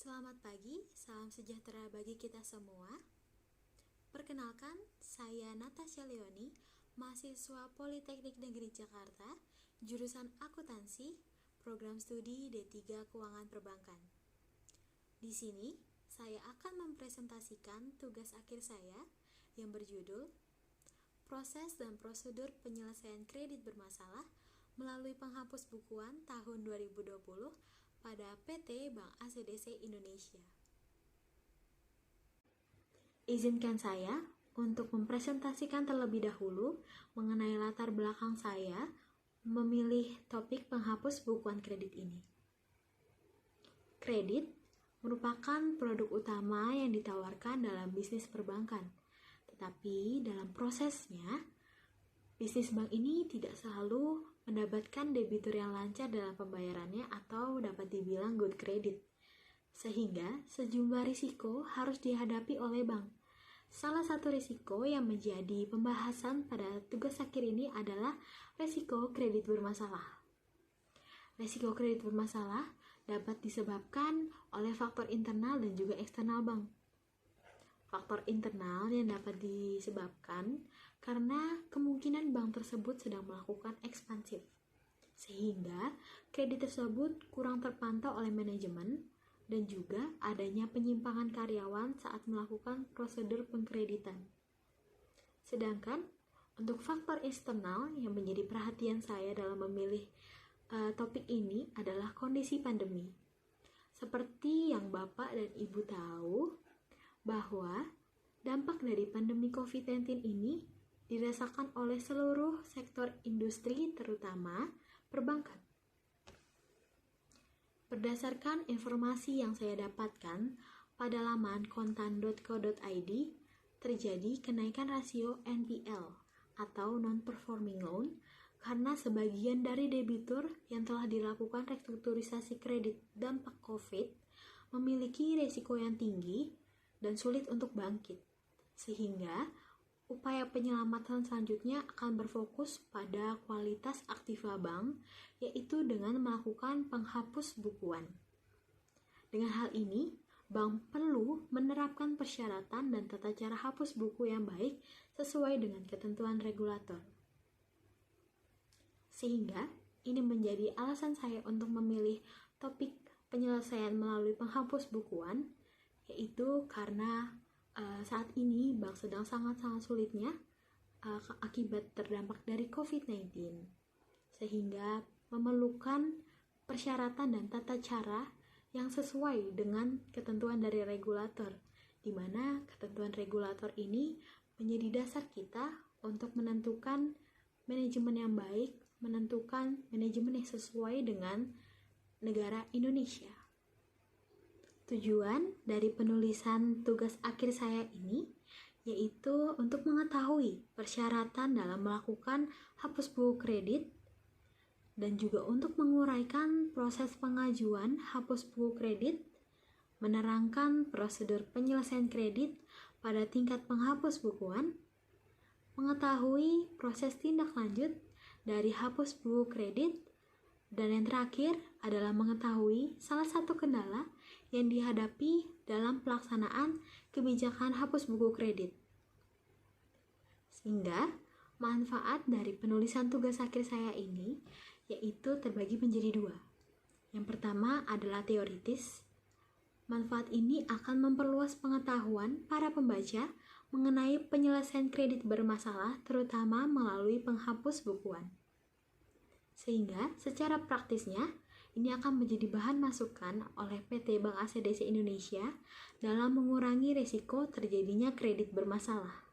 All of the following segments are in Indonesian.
Selamat pagi, salam sejahtera bagi kita semua. Perkenalkan, saya Natasha Leoni, mahasiswa Politeknik Negeri Jakarta, jurusan Akuntansi, program studi D3 Keuangan Perbankan. Di sini, saya akan mempresentasikan tugas akhir saya yang berjudul Proses dan Prosedur Penyelesaian Kredit Bermasalah melalui penghapus bukuan tahun 2020 pada PT Bank ACDC Indonesia. Izinkan saya untuk mempresentasikan terlebih dahulu mengenai latar belakang saya memilih topik penghapus bukuan kredit ini. Kredit merupakan produk utama yang ditawarkan dalam bisnis perbankan, tetapi dalam prosesnya, bisnis bank ini tidak selalu mendapatkan debitur yang lancar dalam pembayarannya atau dapat dibilang good credit, sehingga sejumlah risiko harus dihadapi oleh bank. Salah satu risiko yang menjadi pembahasan pada tugas akhir ini adalah risiko kredit bermasalah. Risiko kredit bermasalah dapat disebabkan oleh faktor internal dan juga eksternal bank. Faktor internal yang dapat disebabkan karena kemungkinan bank tersebut sedang melakukan ekspansif, sehingga kredit tersebut kurang terpantau oleh manajemen dan juga adanya penyimpangan karyawan saat melakukan prosedur pengkreditan. Sedangkan untuk faktor eksternal yang menjadi perhatian saya dalam memilih topik ini adalah kondisi pandemi. Seperti yang Bapak dan Ibu tahu, bahwa dampak dari pandemi COVID-19 ini dirasakan oleh seluruh sektor industri, terutama perbankan. Berdasarkan informasi yang saya dapatkan pada laman kontan.co.id, terjadi kenaikan rasio NPL atau non-performing loan karena sebagian dari debitur yang telah dilakukan restrukturisasi kredit dampak COVID memiliki risiko yang tinggi dan sulit untuk bangkit, sehingga upaya penyelamatan selanjutnya akan berfokus pada kualitas aktiva bank, yaitu dengan melakukan penghapus bukuan. Dengan hal ini, bank perlu menerapkan persyaratan dan tata cara hapus buku yang baik sesuai dengan ketentuan regulator. Sehingga, ini menjadi alasan saya untuk memilih topik penyelesaian melalui penghapus bukuan, yaitu karena saat ini bank sedang sangat-sangat sulitnya akibat terdampak dari COVID-19, sehingga memerlukan persyaratan dan tata cara yang sesuai dengan ketentuan dari regulator, di mana ketentuan regulator ini menjadi dasar kita untuk menentukan manajemen yang baik, menentukan manajemen yang sesuai dengan negara Indonesia. Tujuan dari penulisan tugas akhir saya ini yaitu untuk mengetahui persyaratan dalam melakukan hapus buku kredit dan juga untuk menguraikan proses pengajuan hapus buku kredit, menerangkan prosedur penyelesaian kredit pada tingkat penghapus bukuan, mengetahui proses tindak lanjut dari hapus buku kredit, dan yang terakhir adalah mengetahui salah satu kendala yang dihadapi dalam pelaksanaan kebijakan hapus buku kredit. Sehingga manfaat dari penulisan tugas akhir saya ini yaitu terbagi menjadi dua. Yang pertama adalah teoritis. Manfaat ini akan memperluas pengetahuan para pembaca mengenai penyelesaian kredit bermasalah, terutama melalui penghapus bukuan. Sehingga secara praktisnya ini akan menjadi bahan masukan oleh PT Bank ACDC Indonesia dalam mengurangi risiko terjadinya kredit bermasalah.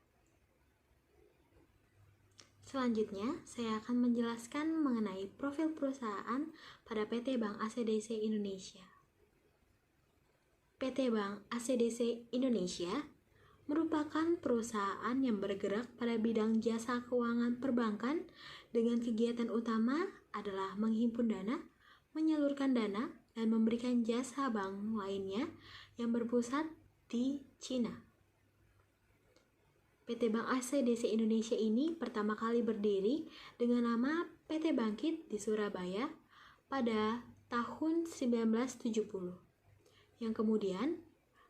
Selanjutnya, saya akan menjelaskan mengenai profil perusahaan pada PT Bank ACDC Indonesia. PT Bank ACDC Indonesia merupakan perusahaan yang bergerak pada bidang jasa keuangan perbankan dengan kegiatan utama adalah menghimpun dana, menyalurkan dana, dan memberikan jasa bank lainnya yang berpusat di Cina. PT Bank ACDC Indonesia ini pertama kali berdiri dengan nama PT Bangkit di Surabaya pada tahun 1970. yang kemudian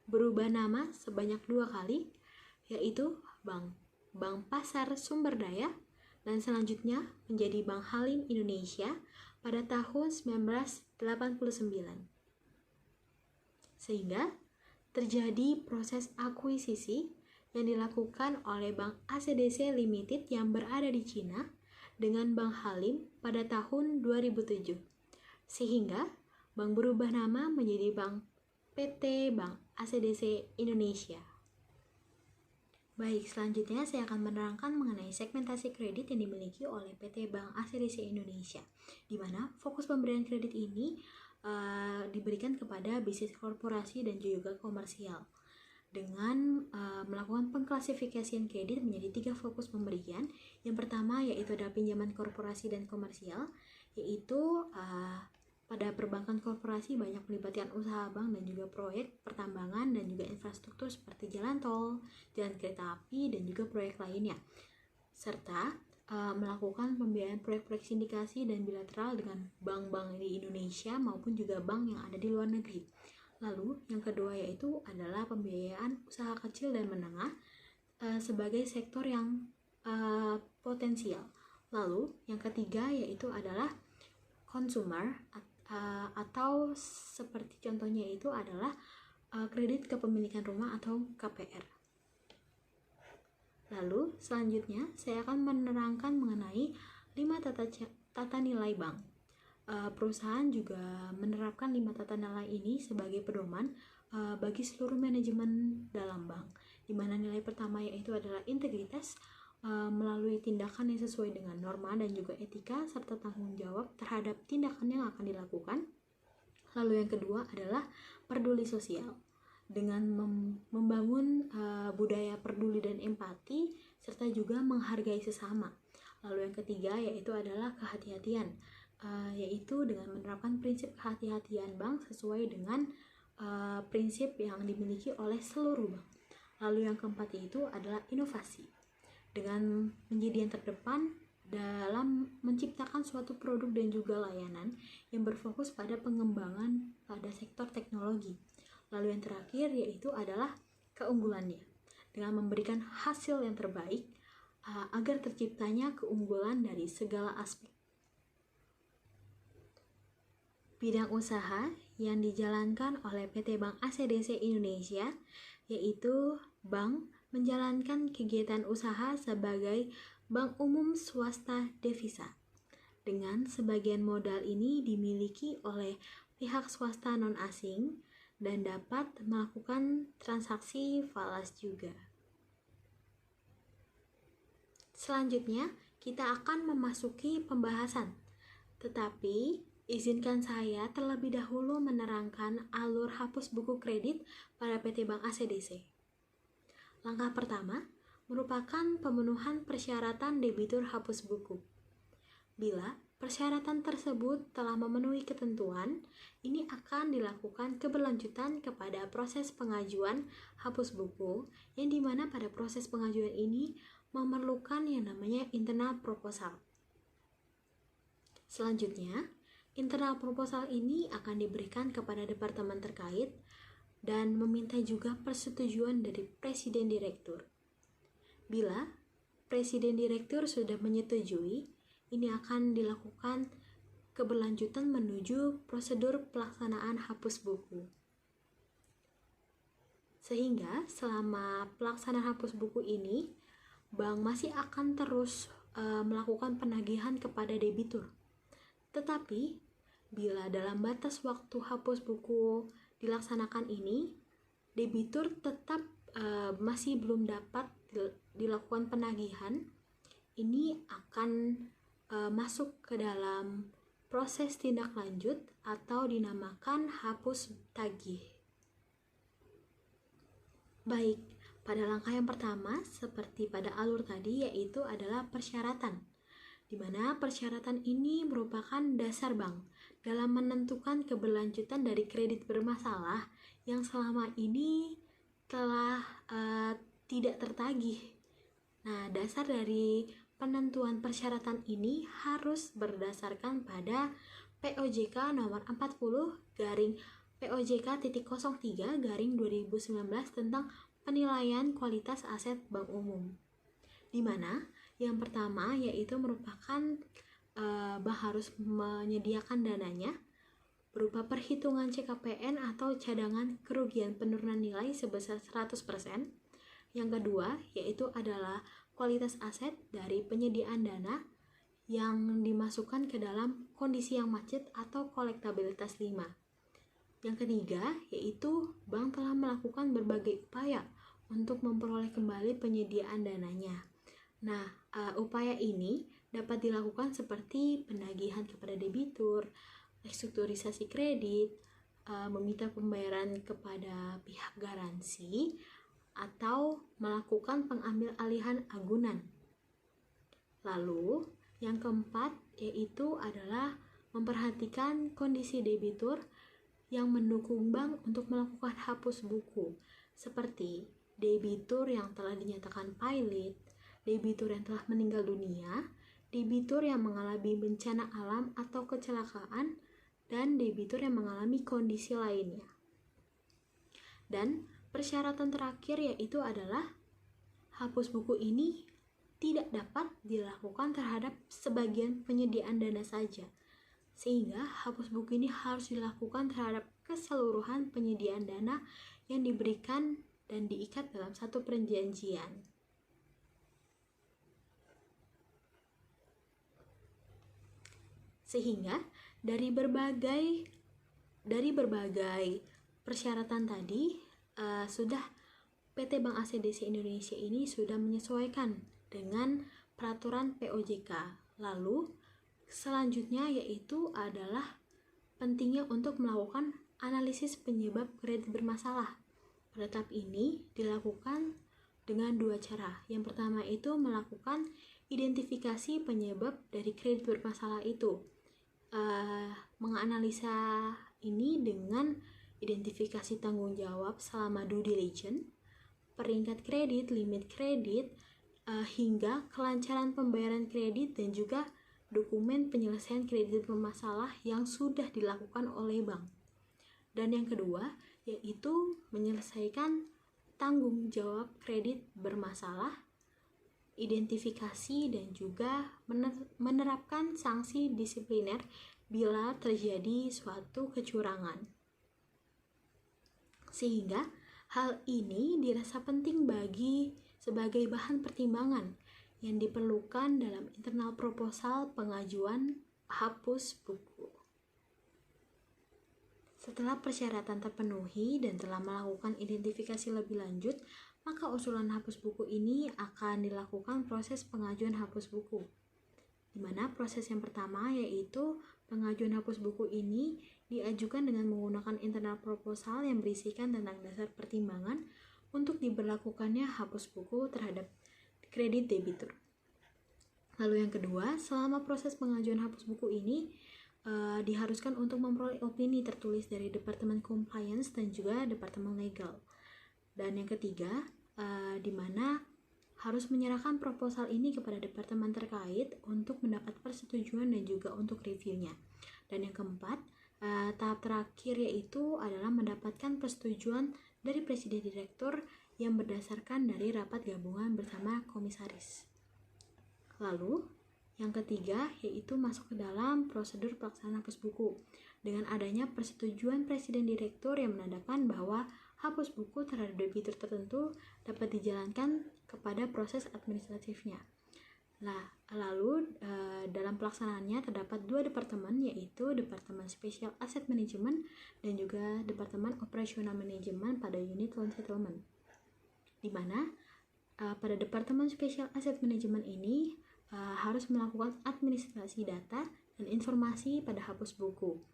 berubah nama sebanyak 2 kali, yaitu Bank Pasar Sumber Daya, dan selanjutnya menjadi Bank Halim Indonesia pada tahun 1989. Sehingga terjadi proses akuisisi yang dilakukan oleh Bank ACDC Limited yang berada di Cina dengan Bank Halim pada tahun 2007. Sehingga bank berubah nama menjadi PT Bank ACDC Indonesia. Baik, selanjutnya saya akan menerangkan mengenai segmentasi kredit yang dimiliki oleh PT Bank ACDC Indonesia, di mana fokus pemberian kredit ini diberikan kepada bisnis korporasi dan juga komersial dengan melakukan pengklasifikasian kredit menjadi 3 fokus pemberian. Yang pertama yaitu ada pinjaman korporasi dan komersial, yaitu pada perbankan korporasi banyak melibatkan usaha bank dan juga proyek pertambangan dan juga infrastruktur seperti jalan tol, jalan kereta api, dan juga proyek lainnya, serta melakukan pembiayaan proyek-proyek sindikasi dan bilateral dengan bank-bank di Indonesia maupun juga bank yang ada di luar negeri. Lalu yang kedua yaitu adalah pembiayaan usaha kecil dan menengah sebagai sektor yang potensial. Lalu yang ketiga yaitu adalah consumer atau seperti contohnya itu adalah kredit kepemilikan rumah atau KPR. Lalu selanjutnya saya akan menerangkan mengenai 5 tata nilai bank. Perusahaan juga menerapkan 5 tata nilai ini sebagai pedoman bagi seluruh manajemen dalam bank, di mana nilai pertama yaitu adalah integritas melalui tindakan yang sesuai dengan norma dan juga etika serta tanggung jawab terhadap tindakan yang akan dilakukan. Lalu yang kedua adalah peduli sosial dengan membangun budaya peduli dan empati serta juga menghargai sesama. Lalu yang ketiga yaitu adalah kehati-hatian, yaitu dengan menerapkan prinsip kehati-hatian bank sesuai dengan prinsip yang dimiliki oleh seluruh bank. Lalu yang keempat yaitu adalah inovasi, dengan menjadi yang terdepan dalam menciptakan suatu produk dan juga layanan yang berfokus pada pengembangan pada sektor teknologi. Lalu yang terakhir yaitu adalah keunggulannya, dengan memberikan hasil yang terbaik agar terciptanya keunggulan dari segala aspek. Bidang usaha yang dijalankan oleh PT Bank ACDC Indonesia yaitu bank menjalankan kegiatan usaha sebagai bank umum swasta devisa, dengan sebagian modal ini dimiliki oleh pihak swasta non-asing dan dapat melakukan transaksi falas juga. Selanjutnya kita akan memasuki pembahasan, tetapi izinkan saya terlebih dahulu menerangkan alur hapus buku kredit pada PT Bank ACDC. Langkah pertama merupakan pemenuhan persyaratan debitur hapus buku. Bila persyaratan tersebut telah memenuhi ketentuan, ini akan dilakukan keberlanjutan kepada proses pengajuan hapus buku, yang dimana pada proses pengajuan ini memerlukan yang namanya internal proposal. Selanjutnya, internal proposal ini akan diberikan kepada departemen terkait dan meminta juga persetujuan dari Presiden Direktur. Bila Presiden Direktur sudah menyetujui, ini akan dilakukan keberlanjutan menuju prosedur pelaksanaan hapus buku. Sehingga selama pelaksanaan hapus buku ini, bank masih akan terus melakukan penagihan kepada debitur. Tetapi bila dalam batas waktu hapus buku dilaksanakan ini, debitur tetap masih belum dapat dilakukan penagihan, ini akan masuk ke dalam proses tindak lanjut atau dinamakan hapus tagih. Baik, pada langkah yang pertama seperti pada alur tadi yaitu adalah persyaratan, di mana persyaratan ini merupakan dasar bank dalam menentukan keberlanjutan dari kredit bermasalah yang selama ini telah tidak tertagih. Nah, dasar dari penentuan persyaratan ini harus berdasarkan pada POJK nomor 40 POJK.03/2019 tentang penilaian kualitas aset bank umum. Di mana yang pertama yaitu merupakan bank harus menyediakan dananya berupa perhitungan CKPN atau cadangan kerugian penurunan nilai sebesar 100%. Yang kedua yaitu adalah kualitas aset dari penyediaan dana yang dimasukkan ke dalam kondisi yang macet atau kolektabilitas 5. Yang ketiga yaitu bank telah melakukan berbagai upaya untuk memperoleh kembali penyediaan dananya. Nah, upaya ini dapat dilakukan seperti penagihan kepada debitur, restrukturisasi kredit, meminta pembayaran kepada pihak garansi, atau melakukan pengambil alihan agunan. Lalu, yang keempat yaitu adalah memperhatikan kondisi debitur yang mendukung bank untuk melakukan hapus buku, seperti debitur yang telah dinyatakan pilot, debitur yang telah meninggal dunia, debitur yang mengalami bencana alam atau kecelakaan, dan debitur yang mengalami kondisi lainnya. Dan persyaratan terakhir yaitu adalah hapus buku ini tidak dapat dilakukan terhadap sebagian penyediaan dana saja, sehingga hapus buku ini harus dilakukan terhadap keseluruhan penyediaan dana yang diberikan dan diikat dalam satu perjanjian. Sehingga dari berbagai persyaratan tadi sudah PT Bank ACDC Indonesia ini sudah menyesuaikan dengan peraturan POJK. Lalu selanjutnya yaitu adalah pentingnya untuk melakukan analisis penyebab kredit bermasalah. Pada tahap ini dilakukan dengan dua cara. Yang pertama itu melakukan identifikasi penyebab dari kredit bermasalah itu. Menganalisa ini dengan identifikasi tanggung jawab selama due diligence, peringkat kredit, limit kredit, hingga kelancaran pembayaran kredit dan juga dokumen penyelesaian kredit bermasalah yang sudah dilakukan oleh bank. Dan yang kedua yaitu menyelesaikan tanggung jawab kredit bermasalah, identifikasi dan juga menerapkan sanksi disipliner bila terjadi suatu kecurangan. Sehingga hal ini dirasa penting sebagai bahan pertimbangan yang diperlukan dalam internal proposal pengajuan hapus buku. Setelah persyaratan terpenuhi dan telah melakukan identifikasi lebih lanjut, maka usulan hapus buku ini akan dilakukan proses pengajuan hapus buku. Di mana proses yang pertama yaitu pengajuan hapus buku ini diajukan dengan menggunakan internal proposal yang berisikan tentang dasar pertimbangan untuk diberlakukannya hapus buku terhadap kredit debitur. Lalu yang kedua, selama proses pengajuan hapus buku ini diharuskan untuk memperoleh opini tertulis dari Departemen Compliance dan juga Departemen Legal. Dan yang ketiga, di mana harus menyerahkan proposal ini kepada departemen terkait untuk mendapat persetujuan dan juga untuk reviewnya. Dan yang keempat, tahap terakhir yaitu adalah mendapatkan persetujuan dari Presiden Direktur yang berdasarkan dari rapat gabungan bersama komisaris. Lalu, yang ketiga yaitu masuk ke dalam prosedur pelaksanaan hapus buku dengan adanya persetujuan Presiden Direktur yang menandakan bahwa hapus buku terhadap debitur tertentu dapat dijalankan kepada proses administratifnya. Nah, lalu dalam pelaksanaannya terdapat dua departemen yaitu Departemen Special Asset Management dan juga Departemen Operational Management pada unit loan settlement. Di mana pada Departemen Special Asset Management ini harus melakukan administrasi data dan informasi pada hapus buku.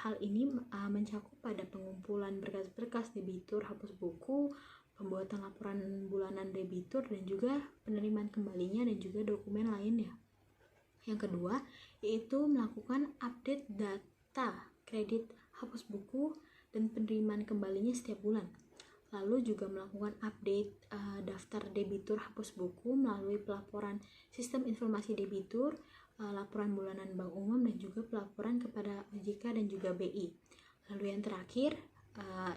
Hal ini mencakup pada pengumpulan berkas-berkas debitur hapus buku, pembuatan laporan bulanan debitur dan juga penerimaan kembalinya dan juga dokumen lainnya. Yang kedua yaitu melakukan update data kredit hapus buku dan penerimaan kembalinya setiap bulan. Lalu juga melakukan update daftar debitur hapus buku melalui pelaporan sistem informasi debitur, laporan bulanan bank umum dan juga pelaporan kepada OJK dan juga BI. Lalu yang terakhir,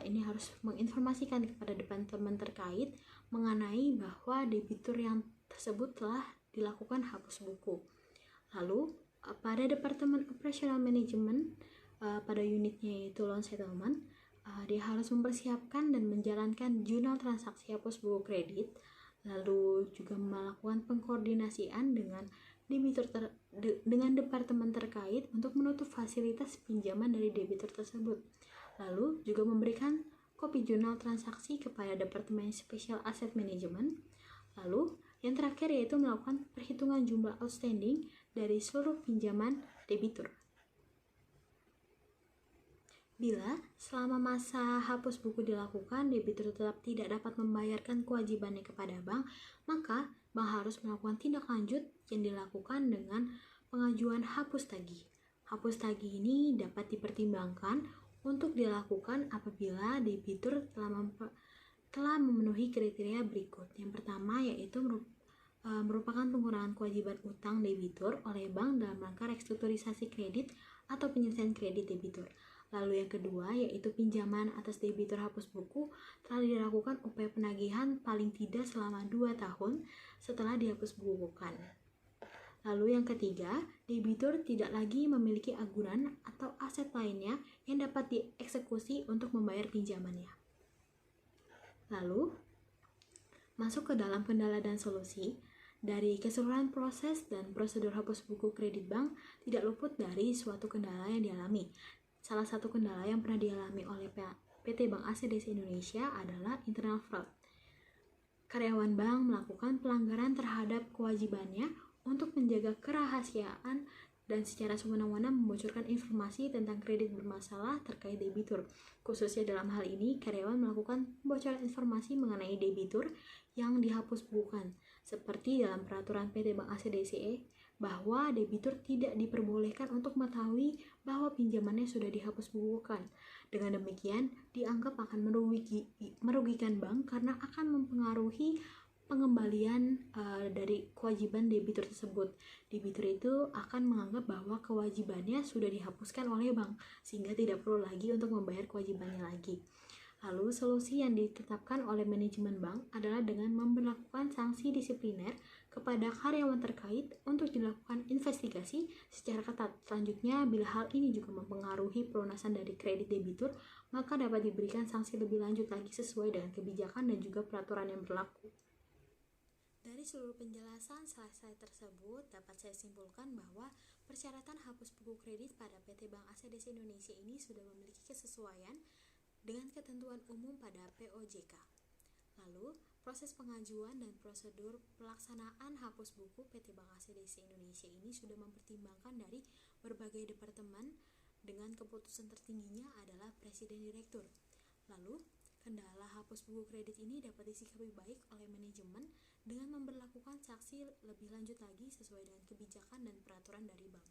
ini harus menginformasikan kepada teman-teman terkait mengenai bahwa debitur yang tersebut telah dilakukan hapus buku. Lalu pada Departemen Operational Management, pada unitnya yaitu loan settlement, dia harus mempersiapkan dan menjalankan jurnal transaksi hapus buku kredit, lalu juga melakukan pengkoordinasian dengan dengan departemen terkait untuk menutup fasilitas pinjaman dari debitur tersebut. Lalu juga memberikan kopi jurnal transaksi kepada Departemen Special Asset Management. Lalu yang terakhir yaitu melakukan perhitungan jumlah outstanding dari seluruh pinjaman debitur. Bila selama masa hapus buku dilakukan, debitur tetap tidak dapat membayarkan kewajibannya kepada bank, maka bank harus melakukan tindak lanjut yang dilakukan dengan pengajuan hapus tagih. Hapus tagih ini dapat dipertimbangkan untuk dilakukan apabila debitur telah memenuhi kriteria berikut. Yang pertama yaitu merupakan pengurangan kewajiban utang debitur oleh bank dalam rangka restrukturisasi kredit atau penyelesaian kredit debitur. Lalu yang kedua yaitu pinjaman atas debitur hapus buku telah dilakukan upaya penagihan paling tidak selama 2 tahun setelah dihapus bukukan. Lalu yang ketiga, debitur tidak lagi memiliki agunan atau aset lainnya yang dapat dieksekusi untuk membayar pinjamannya. Lalu masuk ke dalam kendala dan solusi. Dari keseluruhan proses dan prosedur hapus buku kredit bank tidak luput dari suatu kendala yang dialami. Salah satu kendala yang pernah dialami oleh PT Bank ACDC Indonesia adalah internal fraud. Karyawan bank melakukan pelanggaran terhadap kewajibannya untuk menjaga kerahasiaan dan secara semena-mena membocorkan informasi tentang kredit bermasalah terkait debitur. Khususnya dalam hal ini, karyawan melakukan pembocoran informasi mengenai debitur yang dihapus bukukan, seperti dalam peraturan PT Bank ACDC bahwa debitur tidak diperbolehkan untuk mengetahui bahwa pinjamannya sudah dihapus bukukan. Dengan demikian, dianggap akan merugikan bank karena akan mempengaruhi pengembalian dari kewajiban debitur tersebut. Debitur itu akan menganggap bahwa kewajibannya sudah dihapuskan oleh bank, sehingga tidak perlu lagi untuk membayar kewajibannya lagi. Lalu, solusi yang ditetapkan oleh manajemen bank adalah dengan memberlakukan sanksi disipliner kepada karyawan terkait untuk dilakukan investigasi secara ketat. Selanjutnya, bila hal ini juga mempengaruhi pelunasan dari kredit debitur, maka dapat diberikan sanksi lebih lanjut lagi sesuai dengan kebijakan dan juga peraturan yang berlaku. Dari seluruh penjelasan slide tersebut, dapat saya simpulkan bahwa persyaratan hapus buku kredit pada PT Bank ACDC Indonesia ini sudah memiliki kesesuaian dengan ketentuan umum pada POJK. Lalu, proses pengajuan dan prosedur pelaksanaan hapus buku PT Bank ACDC Indonesia ini sudah mempertimbangkan dari berbagai departemen dengan keputusan tertingginya adalah Presiden Direktur. Lalu, kendala hapus buku kredit ini dapat disikapi baik oleh manajemen dengan memberlakukan sanksi lebih lanjut lagi sesuai dengan kebijakan dan peraturan dari bank.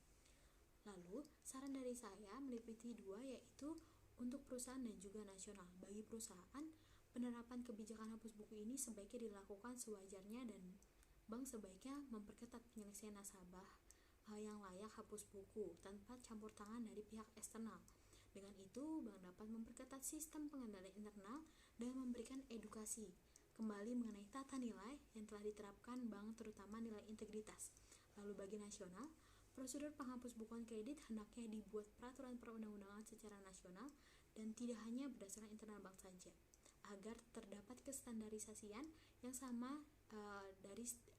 Lalu, saran dari saya meliputi 2, yaitu untuk perusahaan dan juga nasional. Bagi perusahaan, penerapan kebijakan hapus buku ini sebaiknya dilakukan sewajarnya dan bank sebaiknya memperketat penyelesaian nasabah yang layak hapus buku tanpa campur tangan dari pihak eksternal. Dengan itu, bank dapat memperketat sistem pengendalian internal dan memberikan edukasi kembali mengenai tata nilai yang telah diterapkan bank, terutama nilai integritas. Lalu bagi nasional, prosedur penghapus bukuan kredit hendaknya dibuat peraturan perundang-undangan secara nasional dan tidak hanya berdasarkan internal bank saja, agar terdapat kestandarisasian yang sama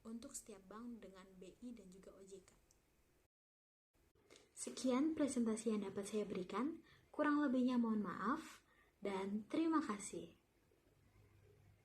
untuk setiap bank dengan BI dan juga OJK. Sekian presentasi yang dapat saya berikan, kurang lebihnya mohon maaf dan terima kasih.